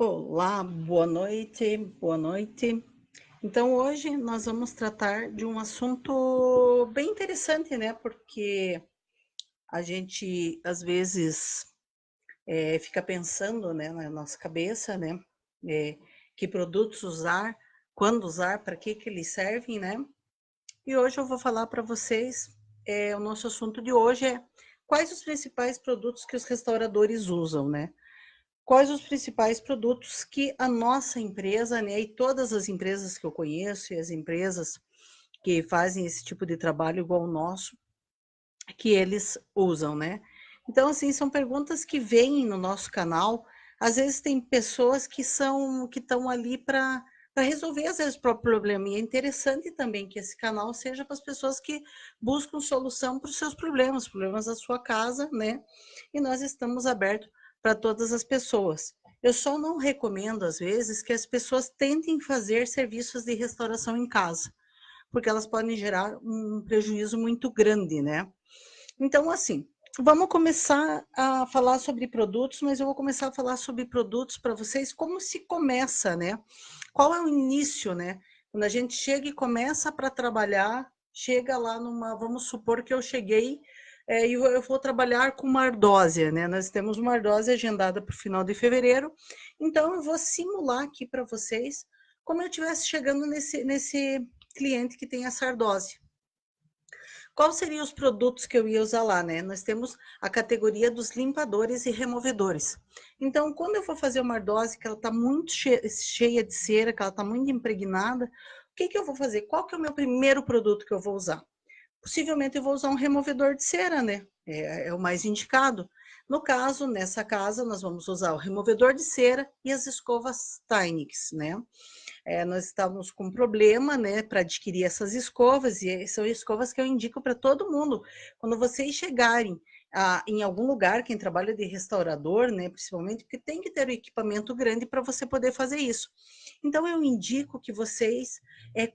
Olá, boa noite, boa noite. Então, hoje nós vamos tratar de um assunto bem interessante, né? Porque a gente, às vezes, fica pensando, né, na nossa cabeça, né? eh, que produtos usar, quando usar, para que eles servem, né? E hoje eu vou falar para vocês, o nosso assunto de hoje é quais os principais produtos que os restauradores usam, né? Quais os principais produtos que a nossa empresa, né, e todas as empresas que eu conheço e as empresas que fazem esse tipo de trabalho igual o nosso, que eles usam, né? Então, assim, são perguntas que vêm no nosso canal. Às vezes tem pessoas que estão ali para resolver às vezes o próprio problema. E é interessante também que esse canal seja para as pessoas que buscam solução para os seus problemas da sua casa, né? E nós estamos abertos para todas as pessoas. Eu só não recomendo, às vezes, que as pessoas tentem fazer serviços de restauração em casa, porque elas podem gerar um prejuízo muito grande, né? Então, assim, vamos começar a falar sobre produtos, mas eu vou começar a falar sobre produtos para vocês, como se começa, né? Qual é o início, né? Quando a gente chega e começa para trabalhar, chega lá numa, vamos supor que eu cheguei e eu vou trabalhar com uma ardósia, né? Nós temos uma ardósia agendada para o final de fevereiro, então eu vou simular aqui para vocês como eu estivesse chegando nesse cliente que tem essa ardósia. Quais seriam os produtos que eu ia usar lá, né? Nós temos a categoria dos limpadores e removedores. Então, quando eu for fazer uma ardósia que ela está muito cheia de cera, que ela está muito impregnada, o que eu vou fazer? Qual que é o meu primeiro produto que eu vou usar? Possivelmente eu vou usar um removedor de cera, né? É o mais indicado. No caso, nessa casa, nós vamos usar o removedor de cera e as escovas Tynix, né? Nós estávamos com um problema, né, para adquirir essas escovas, e são escovas que eu indico para todo mundo. Quando vocês chegarem em algum lugar, quem trabalha de restaurador, né, principalmente, porque tem que ter um equipamento grande para você poder fazer isso. Então, eu indico que vocês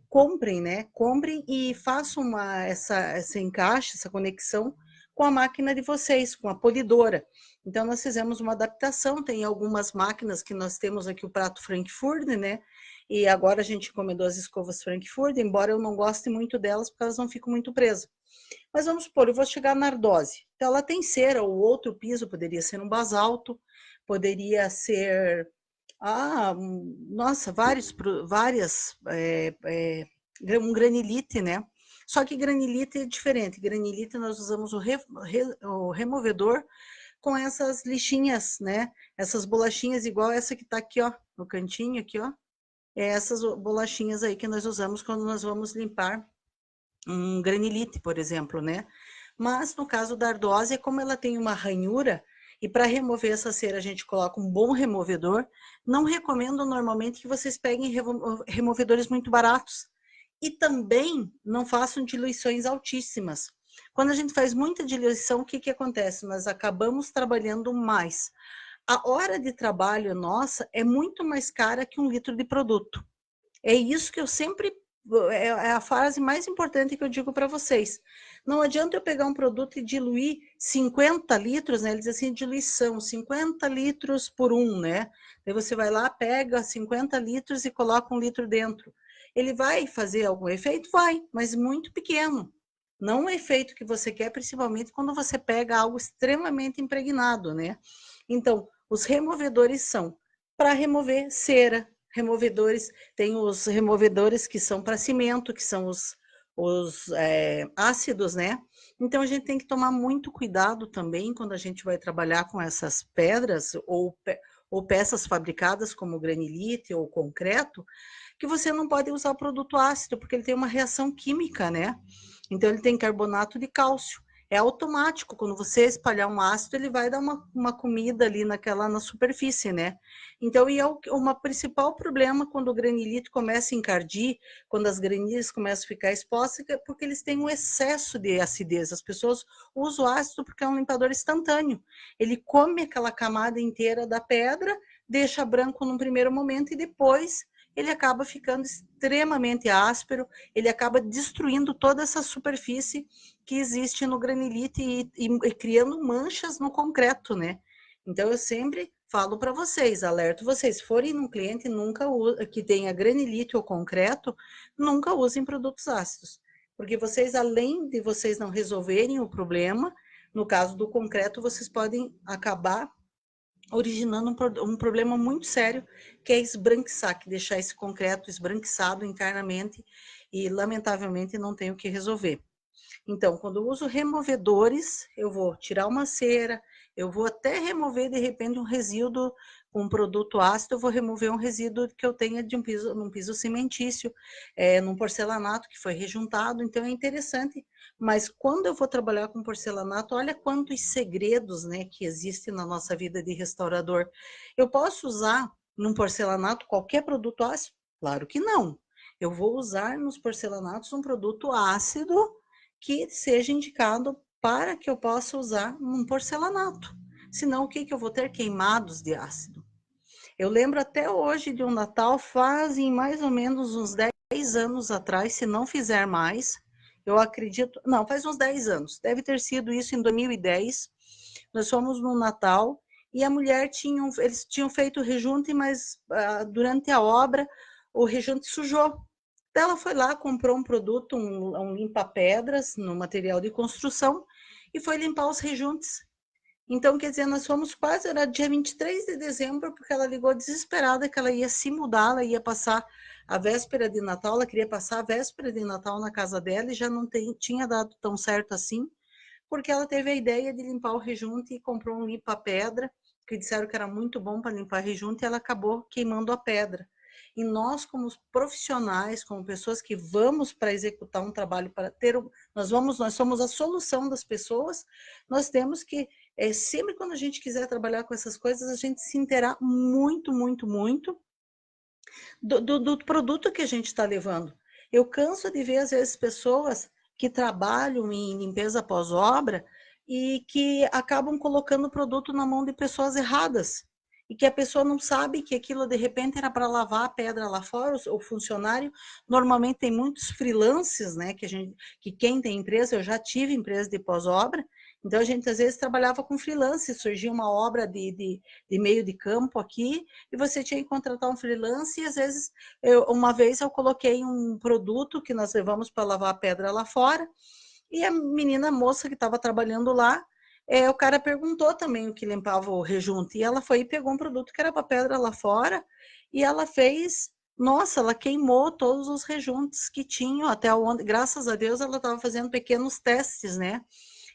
comprem, né, comprem e façam essa encaixe, essa conexão com a máquina de vocês, com a polidora. Então, nós fizemos uma adaptação, tem algumas máquinas que nós temos aqui, o prato Frankfurt, né, e agora a gente encomendou as escovas Frankfurt, embora eu não goste muito delas, porque elas não ficam muito presas. Mas vamos supor, eu vou chegar na ardose. Então, ela tem cera, ou outro piso, poderia ser um basalto, poderia ser, nossa, várias, um granilite, né? Só que granilite é diferente. Granilite nós usamos o removedor com essas lixinhas, né? Essas bolachinhas igual essa que está aqui, ó, no cantinho aqui, ó, essas bolachinhas aí que nós usamos quando nós vamos limpar um granilite, por exemplo, né? Mas no caso da ardósia, como ela tem uma ranhura, e para remover essa cera a gente coloca um bom removedor, não recomendo normalmente que vocês peguem removedores muito baratos. E também não façam diluições altíssimas. Quando a gente faz muita diluição, o que acontece? Nós acabamos trabalhando mais. A hora de trabalho nossa é muito mais cara que 1 litro de produto. É isso que eu sempre. É a frase mais importante que eu digo para vocês. Não adianta eu pegar um produto e diluir 50 litros, né? Eles dizem assim, diluição, 50 litros por 1, né? Daí você vai lá, pega 50 litros e coloca 1 litro dentro. Ele vai fazer algum efeito? Vai, mas muito pequeno. Não o efeito que você quer, principalmente quando você pega algo extremamente impregnado, né? Então, os removedores são para remover cera, removedores, tem os removedores que são para cimento, que são os ácidos, né? Então a gente tem que tomar muito cuidado também quando a gente vai trabalhar com essas pedras ou peças fabricadas como granilite ou concreto, que você não pode usar o produto ácido, porque ele tem uma reação química, né? Então ele tem carbonato de cálcio. É automático, quando você espalhar um ácido, ele vai dar uma comida ali na superfície, né? Então, e é o principal problema quando o granilite começa a encardir, quando as granilhas começam a ficar expostas, é porque eles têm um excesso de acidez. As pessoas usam o ácido porque é um limpador instantâneo. Ele come aquela camada inteira da pedra, deixa branco num primeiro momento e depois ele acaba ficando extremamente áspero, ele acaba destruindo toda essa superfície que existe no granilite e criando manchas no concreto, né? Então, eu sempre falo para vocês, alerto vocês, se forem num cliente nunca que tenha granilite ou concreto, nunca usem produtos ácidos, porque vocês, além de vocês não resolverem o problema, no caso do concreto, vocês podem acabar originando um problema muito sério, que é esbranquiçar, que deixar esse concreto esbranquiçado internamente e, lamentavelmente, não tem o que resolver. Então, quando eu uso removedores, eu vou tirar uma cera, eu vou até remover, de repente, um resíduo com um produto ácido, eu vou remover um resíduo que eu tenha de num piso cimentício, num porcelanato que foi rejuntado, então é interessante. Mas quando eu vou trabalhar com porcelanato, olha quantos segredos, né, que existem na nossa vida de restaurador. Eu posso usar num porcelanato qualquer produto ácido? Claro que não. Eu vou usar nos porcelanatos um produto ácido que seja indicado para que eu possa usar num porcelanato. Senão, o que eu vou ter? Queimados de ácido. Eu lembro até hoje de um Natal, fazem mais ou menos uns 10 anos atrás, se não fizer mais, eu acredito, não, faz uns 10 anos, deve ter sido isso em 2010, nós fomos no Natal, e a mulher, eles tinham feito o rejunte, mas durante a obra, o rejunte sujou. Ela foi lá, comprou um produto, um limpa-pedras, no material de construção, e foi limpar os rejuntes. Então, quer dizer, nós fomos quase, era dia 23 de dezembro, porque ela ligou desesperada que ela ia se mudar, ela ia passar a véspera de Natal, ela queria passar a véspera de Natal na casa dela e já não tinha dado tão certo assim, porque ela teve a ideia de limpar o rejunte e comprou um limpa-pedra, que disseram que era muito bom para limpar rejunte, e ela acabou queimando a pedra. E nós, como profissionais, como pessoas que vamos para executar um trabalho, para ter, nós somos a solução das pessoas, nós temos que, sempre quando a gente quiser trabalhar com essas coisas, a gente se inteirar muito, muito, muito do produto que a gente está levando. Eu canso de ver, às vezes, pessoas que trabalham em limpeza pós-obra e que acabam colocando o produto na mão de pessoas erradas. E que a pessoa não sabe que aquilo, de repente, era para lavar a pedra lá fora, o funcionário. Normalmente tem muitos freelances, né? Que quem tem empresa, eu já tive empresa de pós-obra, então a gente às vezes trabalhava com freelance, surgia uma obra de meio de campo aqui, e você tinha que contratar um freelance, e às vezes, uma vez eu coloquei um produto que nós levamos para lavar a pedra lá fora, e a menina, a moça que estava trabalhando lá, o cara perguntou também o que limpava o rejunte, e ela foi e pegou um produto que era para pedra lá fora, e ela fez, nossa, ela queimou todos os rejuntes que tinham, até onde, graças a Deus, ela estava fazendo pequenos testes, né?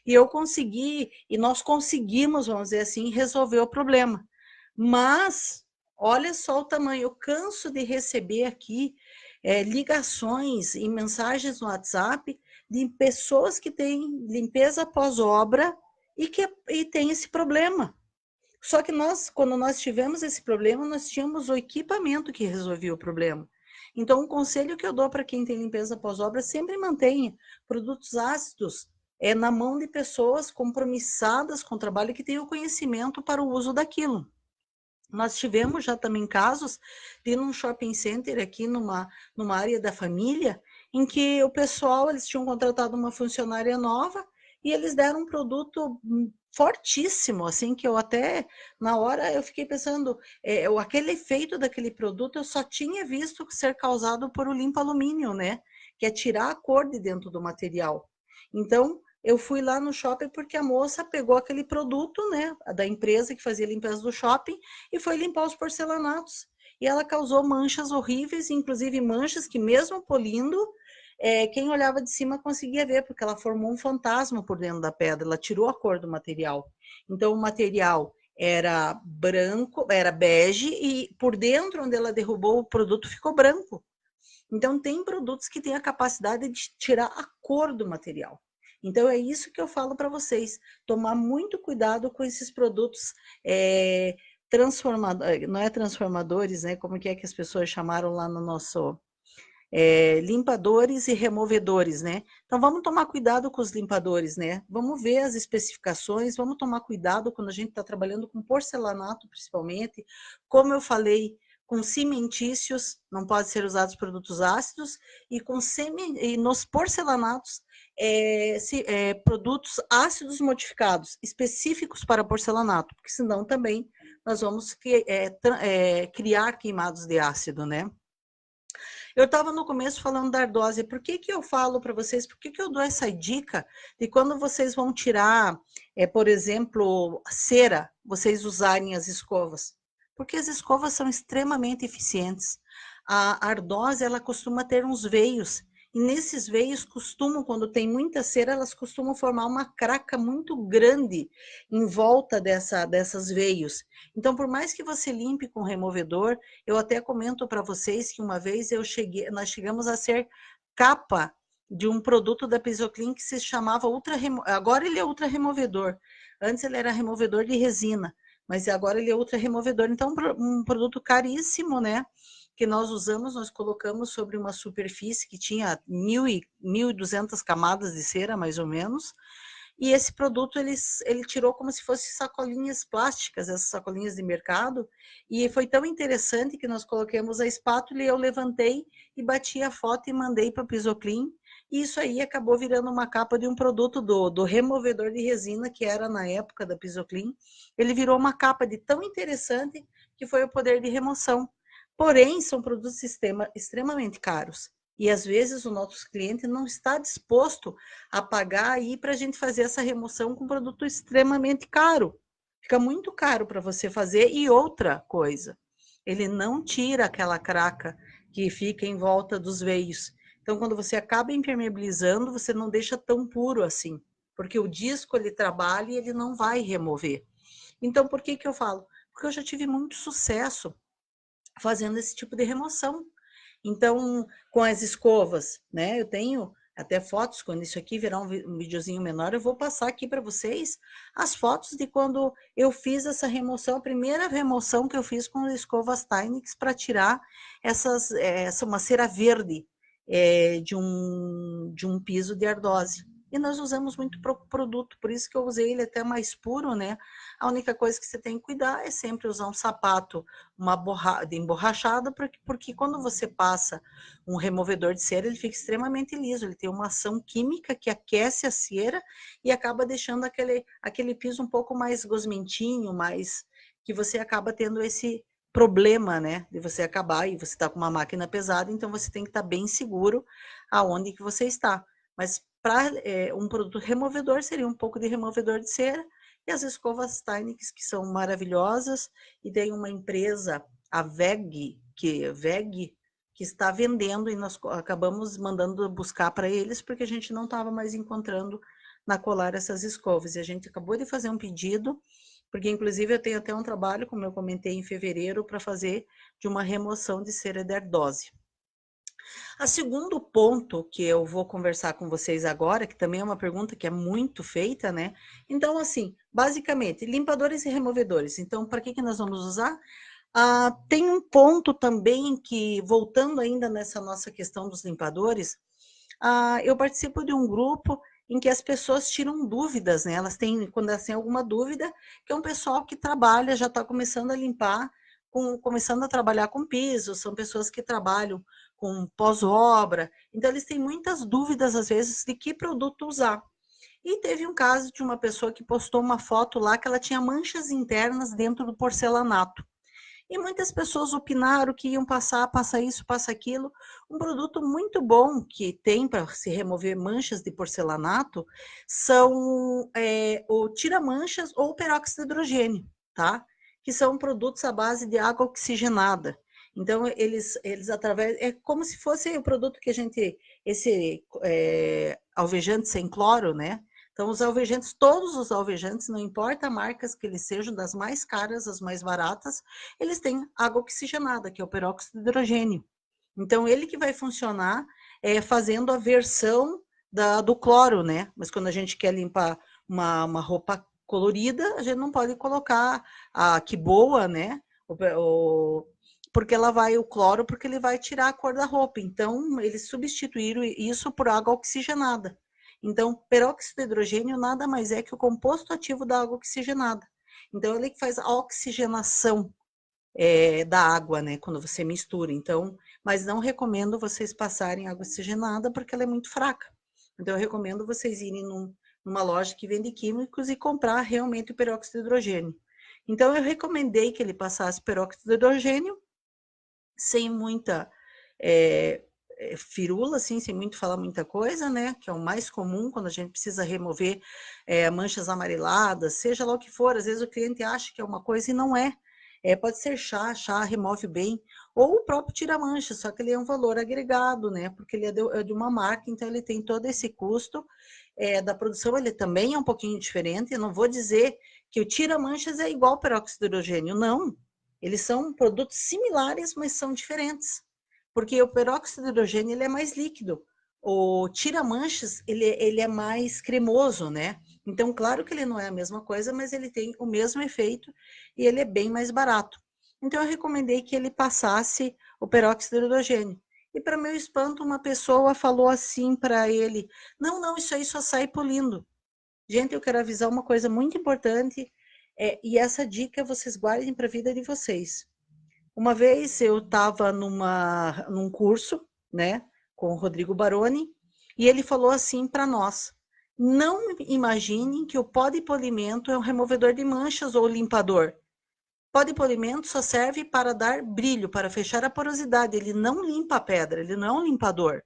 E eu consegui, e nós conseguimos, vamos dizer assim, resolver o problema. Mas, olha só o tamanho, eu canso de receber aqui ligações e mensagens no WhatsApp de pessoas que têm limpeza pós-obra e tem esse problema. Só que nós, quando nós tivemos esse problema, nós tínhamos o equipamento que resolvia o problema. Então, o conselho que eu dou para quem tem limpeza pós-obra, sempre mantenha produtos ácidos na mão de pessoas compromissadas com o trabalho, que tenham conhecimento para o uso daquilo. Nós tivemos já também casos de num shopping center aqui numa área da família, em que o pessoal, eles tinham contratado uma funcionária nova e eles deram um produto fortíssimo, assim, que eu até, na hora, eu fiquei pensando, aquele efeito daquele produto eu só tinha visto ser causado por o limpa-alumínio, né? Que é tirar a cor de dentro do material. Então, eu fui lá no shopping porque a moça pegou aquele produto, né, da empresa que fazia limpeza do shopping, e foi limpar os porcelanatos. E ela causou manchas horríveis, inclusive manchas que, mesmo polindo, quem olhava de cima conseguia ver, porque ela formou um fantasma por dentro da pedra, ela tirou a cor do material. Então, o material era branco, era bege, e por dentro, onde ela derrubou o produto, ficou branco. Então, tem produtos que têm a capacidade de tirar a cor do material. Então, é isso que eu falo para vocês, tomar muito cuidado com esses produtos transformadores, não é transformadores, né? Como que é que as pessoas chamaram lá no nosso... limpadores e removedores, né? Então, vamos tomar cuidado com os limpadores, né? Vamos ver as especificações, vamos tomar cuidado quando a gente está trabalhando com porcelanato, principalmente. Como eu falei, com cimentícios, não pode ser usados produtos ácidos, e, e nos porcelanatos, produtos ácidos modificados, específicos para porcelanato, porque senão também nós vamos criar queimados de ácido, né? Eu estava no começo falando da ardósia. Por que que eu falo para vocês? Por que que eu dou essa dica de quando vocês vão tirar, por exemplo, cera, vocês usarem as escovas? Porque as escovas são extremamente eficientes. A ardósia, ela costuma ter uns veios. E nesses veios costumam, quando tem muita cera, elas costumam formar uma craca muito grande em volta dessas veios. Então, por mais que você limpe com removedor, eu até comento para vocês que uma vez nós chegamos a ser capa de um produto da Pisoclin que se chamava agora ele é ultra removedor. Antes ele era removedor de resina, mas agora ele é ultra removedor. Então, um produto caríssimo, né? Que nós usamos, nós colocamos sobre uma superfície que tinha 1.200 camadas de cera, mais ou menos, e esse produto ele tirou como se fossem sacolinhas plásticas, essas sacolinhas de mercado, e foi tão interessante que nós colocamos a espátula e eu levantei e bati a foto e mandei para o Pisoclin, e isso aí acabou virando uma capa de um produto do removedor de resina, que era na época da Pisoclin. Ele virou uma capa de tão interessante que foi o poder de remoção. Porém, são produtos extremamente caros. E às vezes o nosso cliente não está disposto a pagar aí para a gente fazer essa remoção com um produto extremamente caro. Fica muito caro para você fazer. E outra coisa, ele não tira aquela craca que fica em volta dos veios. Então, quando você acaba impermeabilizando, você não deixa tão puro assim, porque o disco ele trabalha e ele não vai remover. Então, por que que eu falo? Porque eu já tive muito sucesso fazendo esse tipo de remoção. Então, com as escovas, né? Eu tenho até fotos, quando isso aqui virar um videozinho menor, eu vou passar aqui para vocês as fotos de quando eu fiz essa remoção, a primeira remoção que eu fiz com as escovas Tynix para tirar uma cera verde de um piso de ardose. E nós usamos muito produto, por isso que eu usei ele até mais puro, né? A única coisa que você tem que cuidar é sempre usar um sapato de emborrachada, porque quando você passa um removedor de cera, ele fica extremamente liso, ele tem uma ação química que aquece a cera e acaba deixando aquele piso um pouco mais gosmentinho, mais que você acaba tendo esse problema, né, de você acabar e você está com uma máquina pesada, então você tem que estar bem seguro aonde que você está. Mas para um produto removedor seria um pouco de removedor de cera e as escovas Tynix, que são maravilhosas, e tem uma empresa, a VEG, que está vendendo, e nós acabamos mandando buscar para eles, porque a gente não estava mais encontrando na Colar essas escovas. E a gente acabou de fazer um pedido, porque inclusive eu tenho até um trabalho, como eu comentei, em fevereiro, para fazer de uma remoção de cera de ardósia. A segundo ponto que eu vou conversar com vocês agora, que também é uma pergunta que é muito feita, né? Então, assim, basicamente, limpadores e removedores. Então, para que nós vamos usar? Tem um ponto também que, voltando ainda nessa nossa questão dos limpadores, eu participo de um grupo em que as pessoas tiram dúvidas, né? Quando elas têm alguma dúvida, que é um pessoal que trabalha, já está começando a limpar, começando a trabalhar com piso, são pessoas que trabalham com pós-obra, então eles têm muitas dúvidas, às vezes, de que produto usar. E teve um caso de uma pessoa que postou uma foto lá que ela tinha manchas internas dentro do porcelanato. E muitas pessoas opinaram que iam passa isso, passa aquilo. Um produto muito bom que tem para se remover manchas de porcelanato são o tira-manchas ou o peróxido de hidrogênio, tá? Que são produtos à base de água oxigenada. Então, eles através. É como se fosse o produto que a gente. Esse alvejante sem cloro, né? Então, os alvejantes, todos os alvejantes, não importa marcas que eles sejam, das mais caras às mais baratas, eles têm água oxigenada, que é o peróxido de hidrogênio. Então, ele que vai funcionar fazendo a versão do cloro, né? Mas quando a gente quer limpar uma roupa colorida, a gente não pode colocar a que boa, né? Porque o cloro, porque ele vai tirar a cor da roupa. Então, eles substituíram isso por água oxigenada. Então, peróxido de hidrogênio nada mais é que o composto ativo da água oxigenada. Então, ele que faz a oxigenação da água, né, quando você mistura. Então, mas não recomendo vocês passarem água oxigenada porque ela é muito fraca. Então, eu recomendo vocês irem numa loja que vende químicos e comprar realmente o peróxido de hidrogênio. Então, eu recomendei que ele passasse peróxido de hidrogênio, sem muita firula, assim, sem muito falar muita coisa, né? Que é o mais comum quando a gente precisa remover manchas amareladas, seja lá o que for. Às vezes o cliente acha que é uma coisa e não é. Pode ser chá remove bem, ou o próprio tira-mancha, só que ele é um valor agregado, né? Porque ele é de uma marca, então ele tem todo esse custo da produção, ele também é um pouquinho diferente. Eu não vou dizer que o tira-manchas é igual ao peróxido de hidrogênio, não. Eles são produtos similares, mas são diferentes. Porque o peróxido de hidrogênio ele é mais líquido. O tira-manchas, ele é mais cremoso, né? Então, claro que ele não é a mesma coisa, mas ele tem o mesmo efeito e ele é bem mais barato. Então, eu recomendei que ele passasse o peróxido de hidrogênio. E, para meu espanto, uma pessoa falou assim para ele: não, isso aí só sai polindo. Gente, eu quero avisar uma coisa muito importante, e essa dica vocês guardem para a vida de vocês. Uma vez eu estava num curso, né, com o Rodrigo Baroni, e ele falou assim para nós: não imaginem que o pó de polimento é um removedor de manchas ou limpador. Pó de polimento só serve para dar brilho, para fechar a porosidade. Ele não limpa a pedra, ele não é um limpador.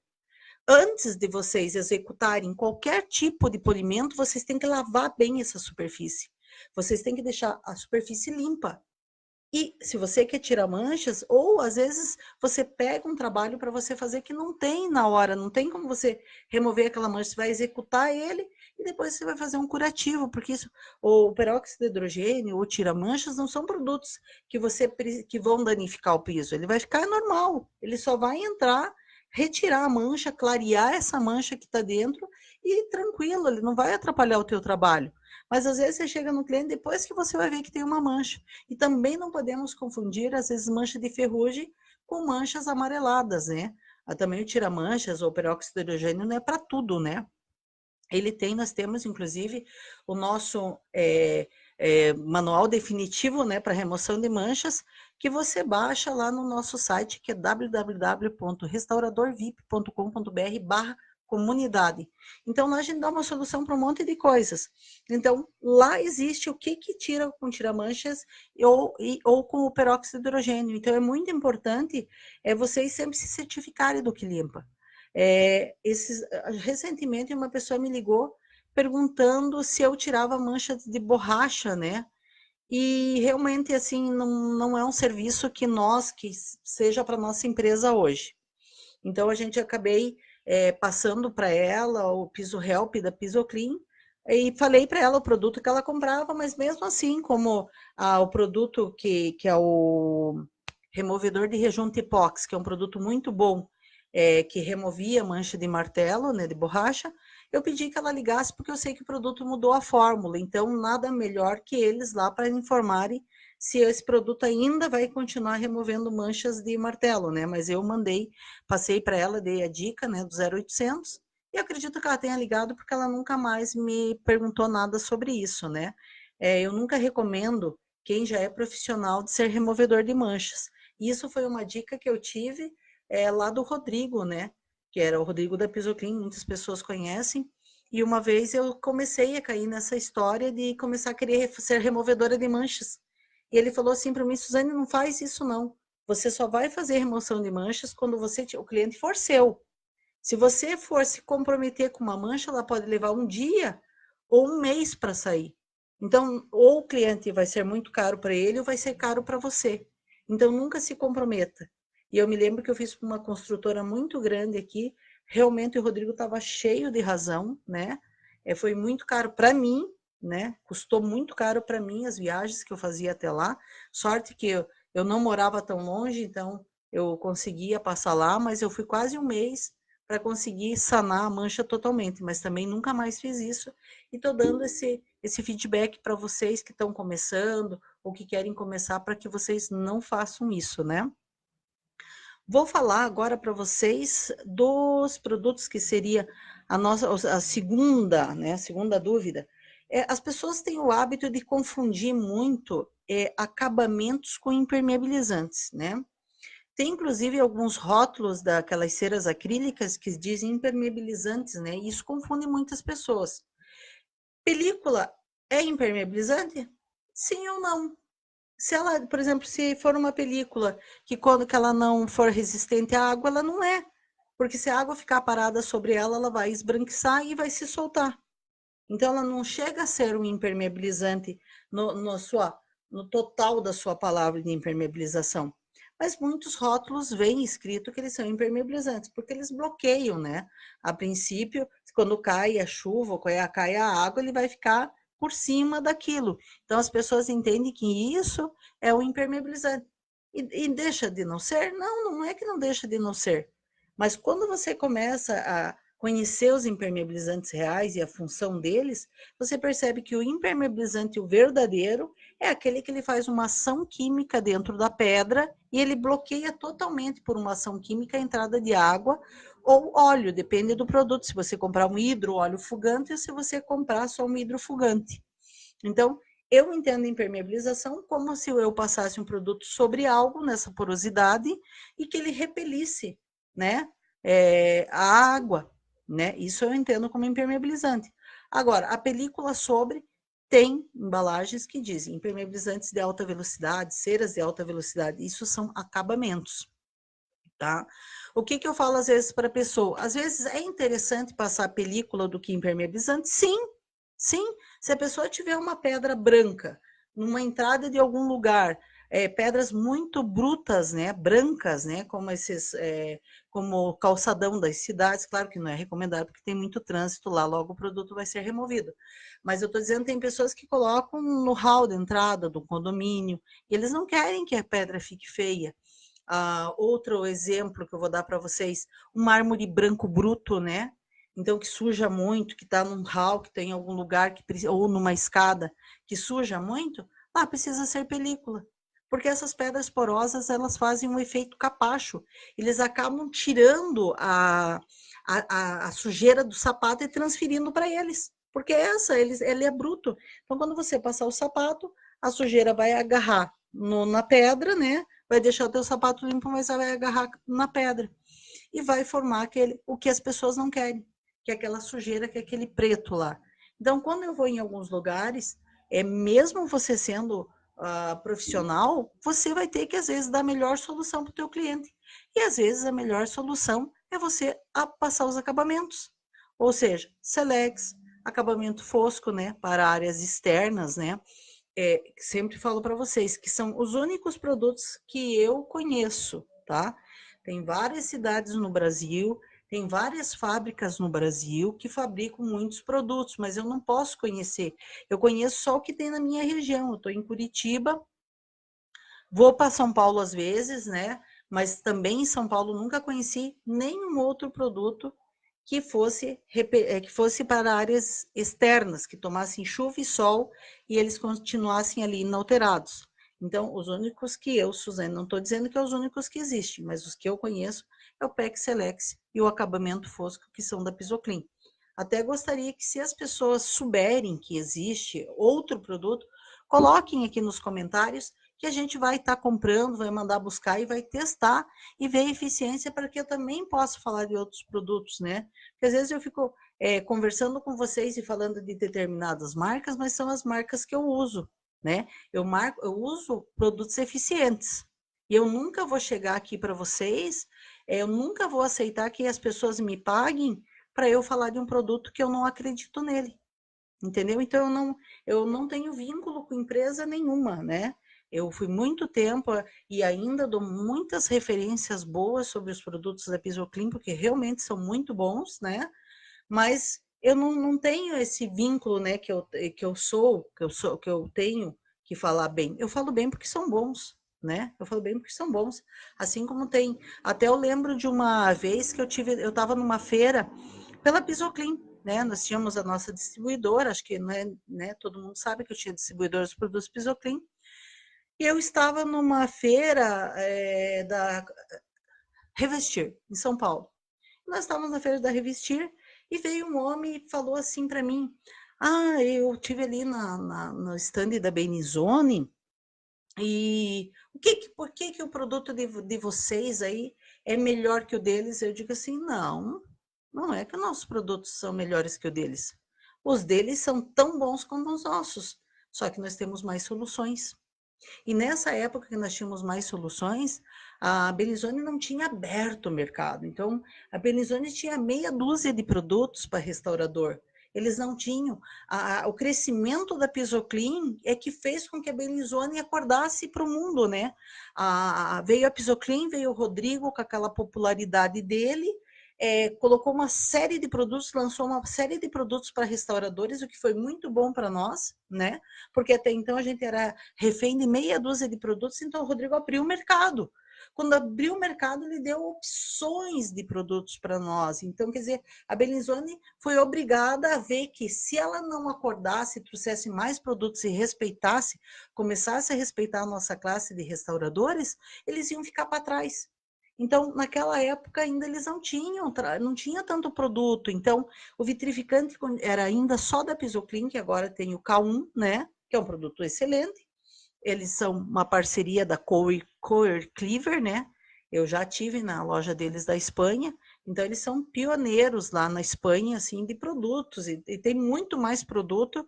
Antes de vocês executarem qualquer tipo de polimento, vocês têm que lavar bem essa superfície. Vocês têm que deixar a superfície limpa. E se você quer tirar manchas, ou às vezes você pega um trabalho para você fazer que não tem na hora, não tem como você remover aquela mancha, você vai executar ele e depois você vai fazer um curativo, porque isso, o peróxido de hidrogênio ou tira-manchas não são produtos que vão danificar o piso, ele vai ficar normal, ele só vai entrar, retirar a mancha, clarear essa mancha que está dentro e tranquilo, ele não vai atrapalhar o teu trabalho. Mas às vezes você chega no cliente depois que você vai ver que tem uma mancha. E também não podemos confundir, às vezes, mancha de ferrugem com manchas amareladas, né? Também o tira-manchas ou peróxido de hidrogênio não é para tudo, né? Nós temos, inclusive, o nosso manual definitivo, né, para remoção de manchas, que você baixa lá no nosso site, que é www.restauradorvip.com.br/comunidade. Então, lá a gente dá uma solução para um monte de coisas. Então, lá existe o que tira com tira-manchas ou com o peróxido de hidrogênio. Então, é muito importante vocês sempre se certificarem do que limpa. Recentemente uma pessoa me ligou perguntando se eu tirava mancha de borracha, né? E realmente assim não é um serviço que seja para nossa empresa hoje. Então a gente acabei passando para ela o Piso Help da Piso Clean e falei para ela o produto que ela comprava, mas mesmo assim, como o produto que é o removedor de rejunte epóxi, que é um produto muito bom, que removia mancha de martelo, né, de borracha, eu pedi que ela ligasse porque eu sei que o produto mudou a fórmula, então nada melhor que eles lá para informarem se esse produto ainda vai continuar removendo manchas de martelo, né? Mas eu passei para ela, dei a dica, né, do 0800, e acredito que ela tenha ligado porque ela nunca mais me perguntou nada sobre isso, né? Eu nunca recomendo quem já é profissional de ser removedor de manchas. Isso foi uma dica que eu tive lá do Rodrigo, né? Que era o Rodrigo da Pisoclean, muitas pessoas conhecem. E uma vez eu comecei a cair nessa história de começar a querer ser removedora de manchas. E ele falou assim para mim: Suzane, não faz isso não. Você só vai fazer remoção de manchas quando o cliente for seu. Se você for se comprometer com uma mancha, ela pode levar um dia ou um mês para sair. Então, ou o cliente vai ser muito caro para ele ou vai ser caro para você. Então, nunca se comprometa. E eu me lembro que eu fiz para uma construtora muito grande aqui. Realmente o Rodrigo estava cheio de razão, né? Foi muito caro para mim, né? Custou muito caro para mim as viagens que eu fazia até lá. Sorte que eu não morava tão longe, então eu conseguia passar lá, mas eu fui quase um mês para conseguir sanar a mancha totalmente, mas também nunca mais fiz isso. E estou dando esse feedback para vocês que estão começando ou que querem começar para que vocês não façam isso, né? Vou falar agora para vocês dos produtos que seria a segunda, né? A segunda dúvida. As pessoas têm o hábito de confundir muito acabamentos com impermeabilizantes, né? Tem inclusive alguns rótulos daquelas ceras acrílicas que dizem impermeabilizantes, né? E isso confunde muitas pessoas. Película é impermeabilizante? Sim ou não? Se ela, por exemplo, se for uma película que quando que ela não for resistente à água, ela não é. Porque se a água ficar parada sobre ela, ela vai esbranquiçar e vai se soltar. Então, ela não chega a ser um impermeabilizante no total da sua palavra de impermeabilização. Mas muitos rótulos vêm escrito que eles são impermeabilizantes, porque eles bloqueiam, né? A princípio, quando cai a chuva, quando cai a água, ele vai ficar por cima daquilo. Então, as pessoas entendem que isso é o impermeabilizante. E deixa de não ser? Não, não é que não deixa de não ser. Mas quando você começa a conhecer os impermeabilizantes reais e a função deles, você percebe que o impermeabilizante, o verdadeiro, é aquele que ele faz uma ação química dentro da pedra e ele bloqueia totalmente por uma ação química a entrada de água ou óleo, depende do produto. Se você comprar um hidro-óleo fugante ou se você comprar só um hidrofugante. Então, eu entendo a impermeabilização como se eu passasse um produto sobre algo nessa porosidade e que ele repelisse, né, a água, né? Isso eu entendo como impermeabilizante. Agora, a película sobre tem embalagens que dizem impermeabilizantes de alta velocidade, ceras de alta velocidade. Isso são acabamentos, tá? O que que eu falo às vezes para a pessoa? Às vezes é interessante passar a película do que impermeabilizante? Sim, sim. Se a pessoa tiver uma pedra branca numa entrada de algum lugar, pedras muito brutas, né, brancas, né, como como o calçadão das cidades, claro que não é recomendado porque tem muito trânsito lá, logo o produto vai ser removido. Mas eu estou dizendo, tem pessoas que colocam no hall de entrada do condomínio e eles não querem que a pedra fique feia. Outro exemplo que eu vou dar para vocês, um mármore branco bruto, né? Então, que suja muito, que está num hall, que tem em algum lugar, ou numa escada, que suja muito, precisa ser película. Porque essas pedras porosas, elas fazem um efeito capacho. Eles acabam tirando a sujeira do sapato e transferindo para eles. Porque ele é bruto. Então, quando você passar o sapato, a sujeira vai agarrar na pedra, né? Vai deixar o teu sapato limpo, mas vai agarrar na pedra. E vai formar o que as pessoas não querem, que é aquela sujeira, que é aquele preto lá. Então, quando eu vou em alguns lugares, mesmo você sendo profissional, você vai ter que, às vezes, dar a melhor solução para o teu cliente. E, às vezes, a melhor solução é você passar os acabamentos. Ou seja, Selex, acabamento fosco, né, para áreas externas, né, sempre falo para vocês que são os únicos produtos que eu conheço, tá? Tem várias cidades no Brasil, tem várias fábricas no Brasil que fabricam muitos produtos, mas eu não posso conhecer. Eu conheço só o que tem na minha região. Eu estou em Curitiba, vou para São Paulo às vezes, né? Mas também em São Paulo nunca conheci nenhum outro produto que fosse para áreas externas, que tomassem chuva e sol e eles continuassem ali inalterados. Então, os únicos que eu, Suzane, não estou dizendo que é os únicos que existem, mas os que eu conheço é o PEC Selex e o acabamento fosco, que são da Pisoclean. Até gostaria que, se as pessoas souberem que existe outro produto, coloquem aqui nos comentários que a gente vai estar comprando, vai mandar buscar e vai testar e ver a eficiência para que eu também possa falar de outros produtos, né? Porque às vezes eu fico conversando com vocês e falando de determinadas marcas, mas são as marcas que eu uso, né? Eu uso produtos eficientes. E eu nunca vou chegar aqui para vocês, eu nunca vou aceitar que as pessoas me paguem para eu falar de um produto que eu não acredito nele, entendeu? Então eu não tenho vínculo com empresa nenhuma, né? Eu fui muito tempo e ainda dou muitas referências boas sobre os produtos da Pisoclean, porque realmente são muito bons, né? Mas eu não tenho esse vínculo, né, que eu tenho que falar bem. Eu falo bem porque são bons, né? Eu falo bem porque são bons. Assim como tem. Até eu lembro de uma vez que eu estava numa feira pela Pisoclean, né? Nós tínhamos a nossa distribuidora, acho que não é, né? Todo mundo sabe que eu tinha distribuidora de produtos Pisoclean. E eu estava numa feira da Revestir, em São Paulo. Nós estávamos na feira da Revestir e veio um homem e falou assim para mim: eu tive ali no stand da Benizone e por que o produto de vocês aí é melhor que o deles? Eu digo assim: não, não é que os nossos produtos são melhores que o deles. Os deles são tão bons como os nossos, só que nós temos mais soluções. E nessa época que nós tínhamos mais soluções, a Belizone não tinha aberto o mercado. Então, a Belizone tinha meia dúzia de produtos para restaurador. Eles não tinham. O crescimento da Pisoclean é que fez com que a Belizone acordasse para o mundo, né? Veio a Pisoclean, veio o Rodrigo com aquela popularidade dele, colocou uma série de produtos, lançou uma série de produtos para restauradores, o que foi muito bom para nós, né? Porque até então a gente era refém de meia dúzia de produtos, então o Rodrigo abriu o mercado. Quando abriu o mercado, ele deu opções de produtos para nós. Então, quer dizer, a Belizone foi obrigada a ver que se ela não acordasse, trouxesse mais produtos e respeitasse, começasse a respeitar a nossa classe de restauradores, eles iam ficar para trás. Então, naquela época ainda eles não tinha tanto produto. Então, o vitrificante era ainda só da Pisoclean, que agora tem o K1, né? Que é um produto excelente. Eles são uma parceria da Coir Cleaver, né? Eu já tive na loja deles da Espanha, então eles são pioneiros lá na Espanha, assim, de produtos, e tem muito mais produto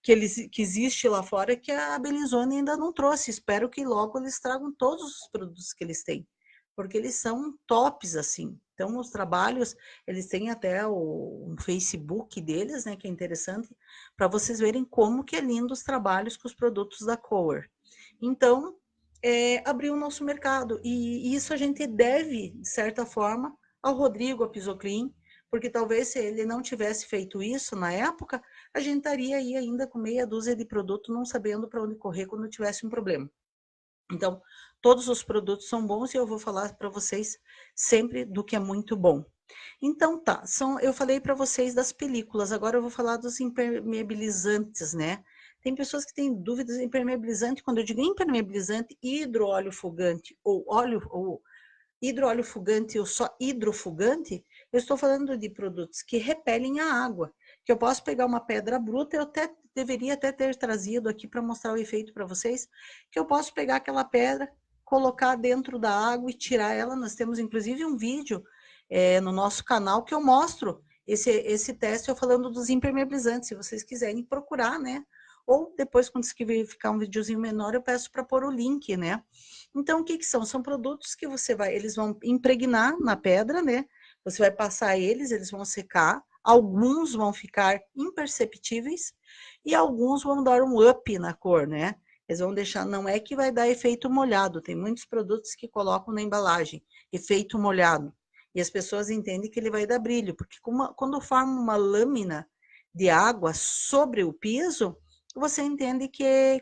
que existe lá fora que a Belizone ainda não trouxe. Espero que logo eles tragam todos os produtos que eles têm, porque eles são tops, assim. Então, os trabalhos, eles têm até um Facebook deles, né, que é interessante, para vocês verem como que é lindo os trabalhos com os produtos da Coer. Então, abriu o nosso mercado, e isso a gente deve, de certa forma, ao Rodrigo, a Pisoclean, porque talvez se ele não tivesse feito isso na época, a gente estaria aí ainda com meia dúzia de produto, não sabendo para onde correr quando tivesse um problema. Então, todos os produtos são bons e eu vou falar para vocês sempre do que é muito bom. Então, tá, eu falei para vocês das películas, agora eu vou falar dos impermeabilizantes, né? Tem pessoas que têm dúvidas impermeabilizante, quando eu digo impermeabilizante, hidroóleo fugante ou hidroóleo fugante ou só hidrofugante, eu estou falando de produtos que repelem a água, que eu posso pegar uma pedra bruta, eu deveria até ter trazido aqui para mostrar o efeito para vocês, que eu posso pegar aquela pedra, colocar dentro da água e tirar ela. Nós temos inclusive um vídeo no nosso canal que eu mostro esse teste, eu falando dos impermeabilizantes, se vocês quiserem procurar, né? Ou depois, quando ficar um videozinho menor, eu peço para pôr o link, né? Então, o que que são? São produtos que eles vão impregnar na pedra, né? Você vai passar eles vão secar, alguns vão ficar imperceptíveis e alguns vão dar um up na cor, né? Eles vão deixar, não é que vai dar efeito molhado, tem muitos produtos que colocam na embalagem, efeito molhado. E as pessoas entendem que ele vai dar brilho, porque quando forma uma lâmina de água sobre o piso, você entende que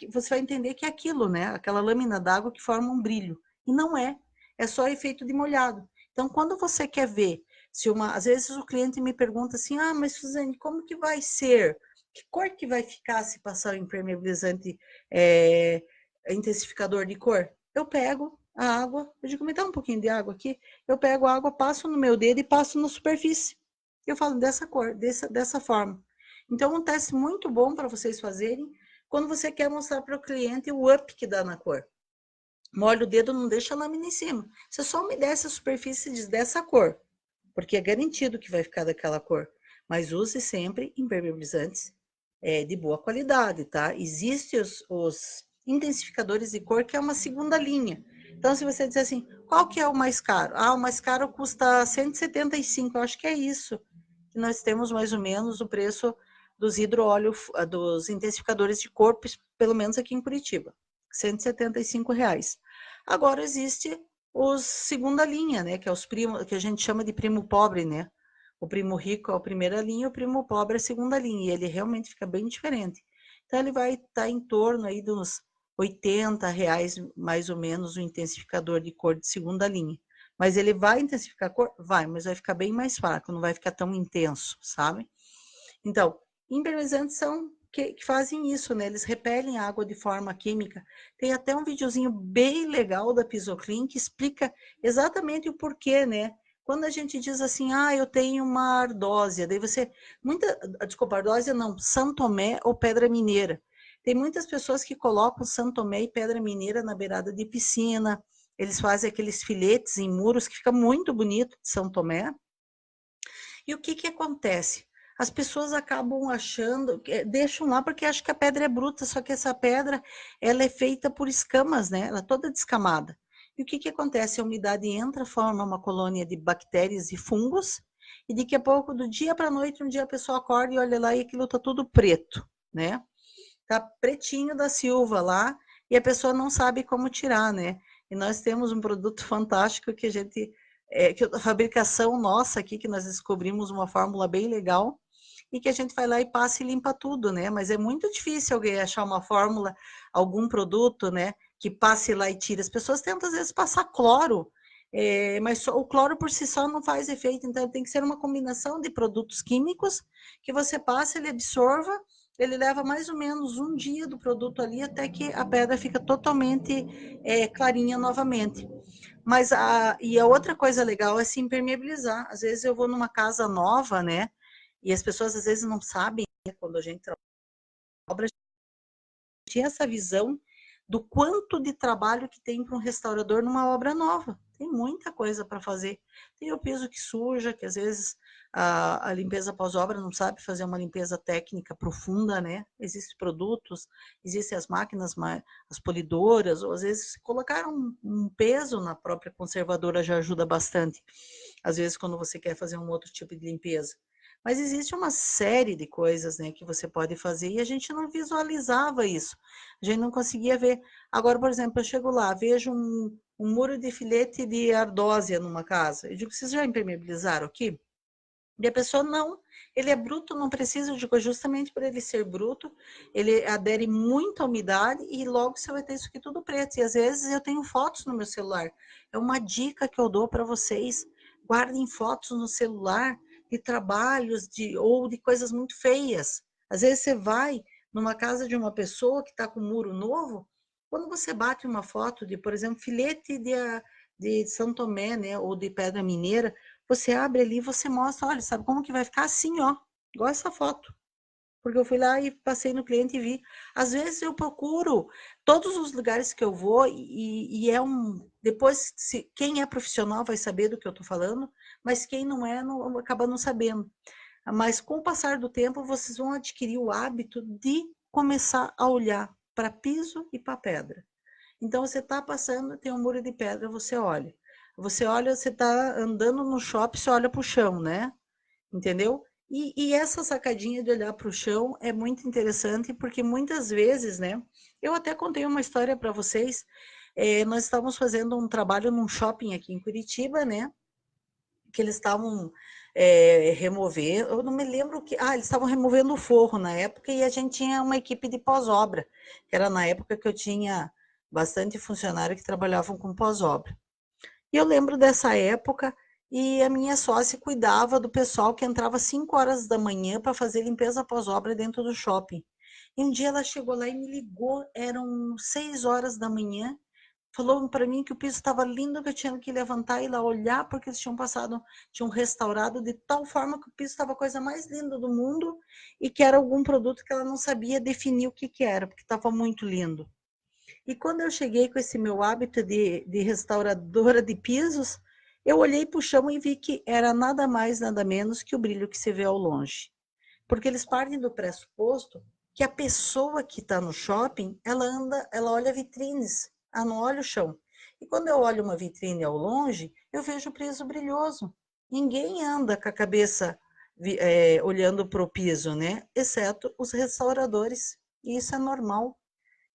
você vai entender que é aquilo, né? Aquela lâmina d'água que forma um brilho. E não é só efeito de molhado. Então, quando você quer ver se às vezes o cliente me pergunta assim: "Ah, mas Suzane, como que vai ser? Que cor que vai ficar se passar o impermeabilizante intensificador de cor?" Eu pego a água, eu digo: "Me dá um pouquinho de água aqui". Eu pego a água, passo no meu dedo e passo na superfície. Eu falo dessa cor, dessa forma. Então, um teste muito bom para vocês fazerem quando você quer mostrar para o cliente o up que dá na cor. Molha o dedo, não deixa a lâmina em cima. Você só umedece a superfície e diz dessa cor, porque é garantido que vai ficar daquela cor. Mas use sempre impermeabilizantes de boa qualidade, tá? Existem os intensificadores de cor, que é uma segunda linha. Então, se você disser assim, qual que é o mais caro? Ah, o mais caro custa 175, eu acho que é isso. Que nós temos mais ou menos o preço dos intensificadores de cor, pelo menos aqui em Curitiba, R$ 175. Agora existe os segunda linha, né, que é os primos, que a gente chama de primo pobre, né? O primo rico é a primeira linha, o primo pobre é a segunda linha, e ele realmente fica bem diferente. Então ele vai estar em torno aí dos R$ 80, mais ou menos, o intensificador de cor de segunda linha. Mas ele vai intensificar a cor? Vai, mas vai ficar bem mais fraco, não vai ficar tão intenso, sabe? Então, impermeabilizantes são que fazem isso, né? Eles repelem a água de forma química. Tem até um videozinho bem legal da Pisoclean que explica exatamente o porquê, né? Quando a gente diz assim, ah, eu tenho uma ardósia, daí desculpa, ardósia não, Santomé ou pedra mineira. Tem muitas pessoas que colocam Santomé e pedra mineira na beirada de piscina, eles fazem aqueles filetes em muros que fica muito bonito de São Tomé. E o que que acontece? as pessoas acabam achando, deixam lá porque acham que a pedra é bruta, só que essa pedra, ela é feita por escamas, né? Ela é toda descamada. E o que que acontece? A umidade entra, forma uma colônia de bactérias e fungos, e daqui a pouco, do dia para a noite, um dia a pessoa acorda e olha lá e aquilo tá tudo preto, né? Tá pretinho da Silva lá, e a pessoa não sabe como tirar, né? E nós temos um produto fantástico que a gente, que a fabricação nossa aqui, que nós descobrimos uma fórmula bem legal, e que a gente vai lá e passa e limpa tudo, né? Mas é muito difícil alguém achar uma fórmula, algum produto, né, que passe lá e tire. As pessoas tentam às vezes passar cloro, mas o cloro por si só não faz efeito, então tem que ser uma combinação de produtos químicos que você passa, ele absorva, ele leva mais ou menos um dia do produto ali até que a pedra fica totalmente clarinha novamente. Mas e a outra coisa legal é se impermeabilizar. Às vezes eu vou numa casa nova, né? E as pessoas às vezes não sabem, né, quando a gente trabalha, tinha essa visão do quanto de trabalho que tem para um restaurador numa obra nova. Tem muita coisa para fazer. Tem o piso que suja, que às vezes a limpeza pós-obra não sabe fazer uma limpeza técnica profunda, né? Existem produtos, existem as máquinas, as polidoras, ou às vezes colocar um peso na própria conservadora já ajuda bastante. Às vezes quando você quer fazer um outro tipo de limpeza. Mas existe uma série de coisas, né, que você pode fazer e a gente não visualizava isso. A gente não conseguia ver. Agora, por exemplo, eu chego lá, vejo um muro de filete de ardósia numa casa. Eu digo, vocês já impermeabilizaram aqui? E a pessoa, não, ele é bruto, não precisa. Eu digo, justamente por ele ser bruto, ele adere muito à umidade e logo você vai ter isso aqui tudo preto. E às vezes eu tenho fotos no meu celular. É uma dica que eu dou para vocês. Guardem fotos no celular de trabalhos ou de coisas muito feias. Às vezes você vai numa casa de uma pessoa que está com um muro novo, quando você bate uma foto de, por exemplo, filete de São Tomé, né, ou de Pedra Mineira, você abre ali e você mostra, olha, sabe como que vai ficar assim, ó, igual essa foto. Porque eu fui lá e passei no cliente e vi. Às vezes eu procuro todos os lugares que eu vou e é um. Depois, quem é profissional vai saber do que eu estou falando, mas quem não é, não, acaba não sabendo. Mas com o passar do tempo, vocês vão adquirir o hábito de começar a olhar para piso e para pedra. Então, você está passando, tem um muro de pedra, você olha. Você olha, você está andando no shopping, você olha para o chão, né? Entendeu? E essa sacadinha de olhar para o chão é muito interessante, porque muitas vezes, né? Eu até contei uma história para vocês. Nós estávamos fazendo um trabalho num shopping aqui em Curitiba, né? Que eles estavam removendo, eu não me lembro que. Ah, eles estavam removendo o forro na época e a gente tinha uma equipe de pós-obra, que era na época que eu tinha bastante funcionário que trabalhavam com pós-obra. E eu lembro dessa época e a minha sócia cuidava do pessoal que entrava às 5 horas da manhã para fazer limpeza pós-obra dentro do shopping. E um dia ela chegou lá e me ligou, eram 6 horas da manhã, falou para mim que o piso estava lindo, que eu tinha que levantar e ir lá olhar, porque eles tinham passado, tinham restaurado de tal forma que o piso estava a coisa mais linda do mundo e que era algum produto que ela não sabia definir o que, que era, porque estava muito lindo. E quando eu cheguei com esse meu hábito de restauradora de pisos, eu olhei para o chão e vi que era nada mais, nada menos que o brilho que se vê ao longe. Porque eles partem do pressuposto que a pessoa que está no shopping, ela anda, ela olha vitrines, ela não olha o chão. E quando eu olho uma vitrine ao longe, eu vejo o piso brilhoso. Ninguém anda com a cabeça olhando para o piso, né? Exceto os restauradores. E isso é normal.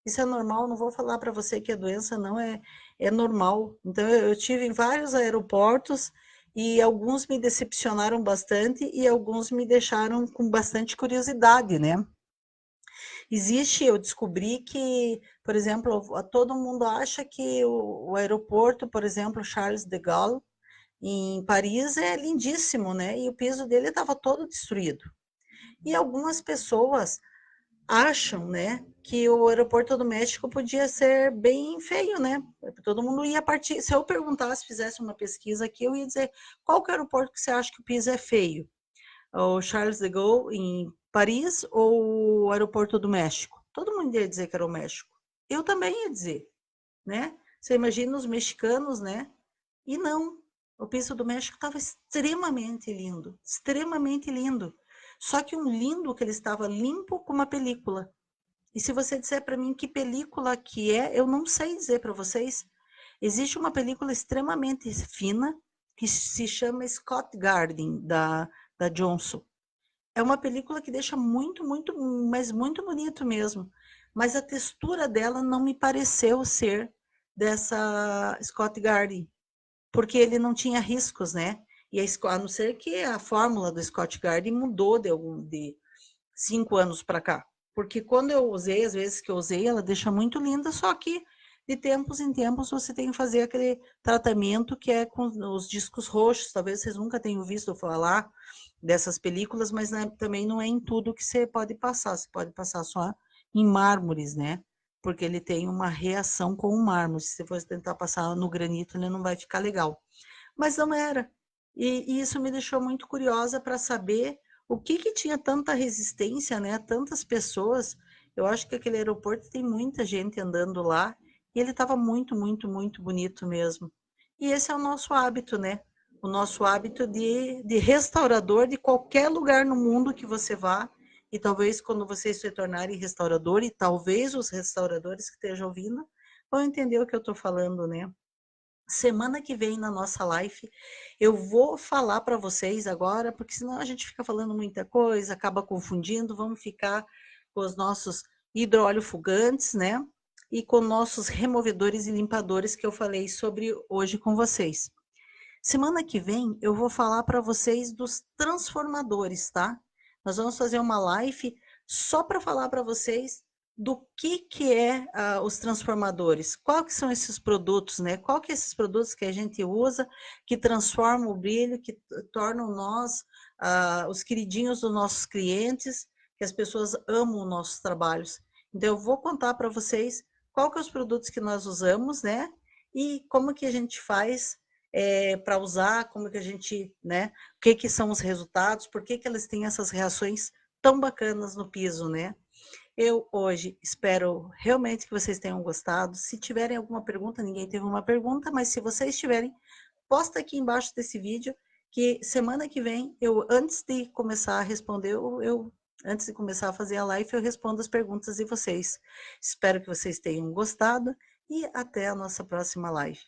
Isso é normal, não vou falar para você que a doença não é normal. Então, eu tive em vários aeroportos e alguns me decepcionaram bastante e alguns me deixaram com bastante curiosidade, né? Eu descobri que, por exemplo, todo mundo acha que o aeroporto, por exemplo, Charles de Gaulle, em Paris, é lindíssimo, né? E o piso dele estava todo destruído. E algumas pessoas acham, né, que o aeroporto do México podia ser bem feio, né? Todo mundo ia partir. Se eu perguntasse, fizesse uma pesquisa aqui, eu ia dizer qual que é o aeroporto que você acha que o piso é feio? O Charles de Gaulle em Paris ou o aeroporto do México? Todo mundo ia dizer que era o México. Eu também ia dizer, né? Você imagina os mexicanos, né? E não, o piso do México estava extremamente lindo, extremamente lindo. Só que um lindo que ele estava limpo com uma película. E se você disser para mim que película que é, eu não sei dizer para vocês. Existe uma película extremamente fina que se chama Scott Garden, da Johnson. É uma película que deixa muito, muito, mas muito bonito mesmo. Mas a textura dela não me pareceu ser dessa Scott Garden, porque ele não tinha riscos, né? E a não ser que a fórmula do Scott Garden mudou de 5 anos para cá. Porque quando eu usei, as vezes que eu usei, ela deixa muito linda, só que de tempos em tempos você tem que fazer aquele tratamento que é com os discos roxos. Talvez vocês nunca tenham visto eu falar dessas películas, mas né, também não é em tudo que você pode passar. Você pode passar só em mármores, né? Porque ele tem uma reação com o mármore. Se você for tentar passar no granito, ele não vai ficar legal. Mas não era. E isso me deixou muito curiosa para saber o que que tinha tanta resistência, né? Tantas pessoas. Eu acho que aquele aeroporto tem muita gente andando lá e ele estava muito, muito, muito bonito mesmo. E esse é o nosso hábito, né? O nosso hábito de restaurador de qualquer lugar no mundo que você vá. E talvez quando vocês se tornarem restaurador, e talvez os restauradores que estejam ouvindo vão entender o que eu estou falando, né? Semana que vem na nossa live, eu vou falar para vocês agora, porque senão a gente fica falando muita coisa, acaba confundindo, vamos ficar com os nossos hidroolifugantes, né? E com nossos removedores e limpadores que eu falei sobre hoje com vocês. Semana que vem eu vou falar para vocês dos transformadores, tá? Nós vamos fazer uma live só para falar para vocês do que é os transformadores, qual que são esses produtos, né? Qual que é esses produtos que a gente usa que transformam o brilho, que tornam nós os queridinhos dos nossos clientes, que as pessoas amam os nossos trabalhos. Então eu vou contar para vocês qual que é os produtos que nós usamos, né? E como que a gente faz para usar, como que a gente, né? O que são os resultados, por que eles têm essas reações tão bacanas no piso, né? Eu hoje espero realmente que vocês tenham gostado. Se tiverem alguma pergunta, ninguém teve uma pergunta, mas se vocês tiverem, posta aqui embaixo desse vídeo, que semana que vem, antes de começar a responder, antes de começar a fazer a live, eu respondo as perguntas de vocês. Espero que vocês tenham gostado e até a nossa próxima live.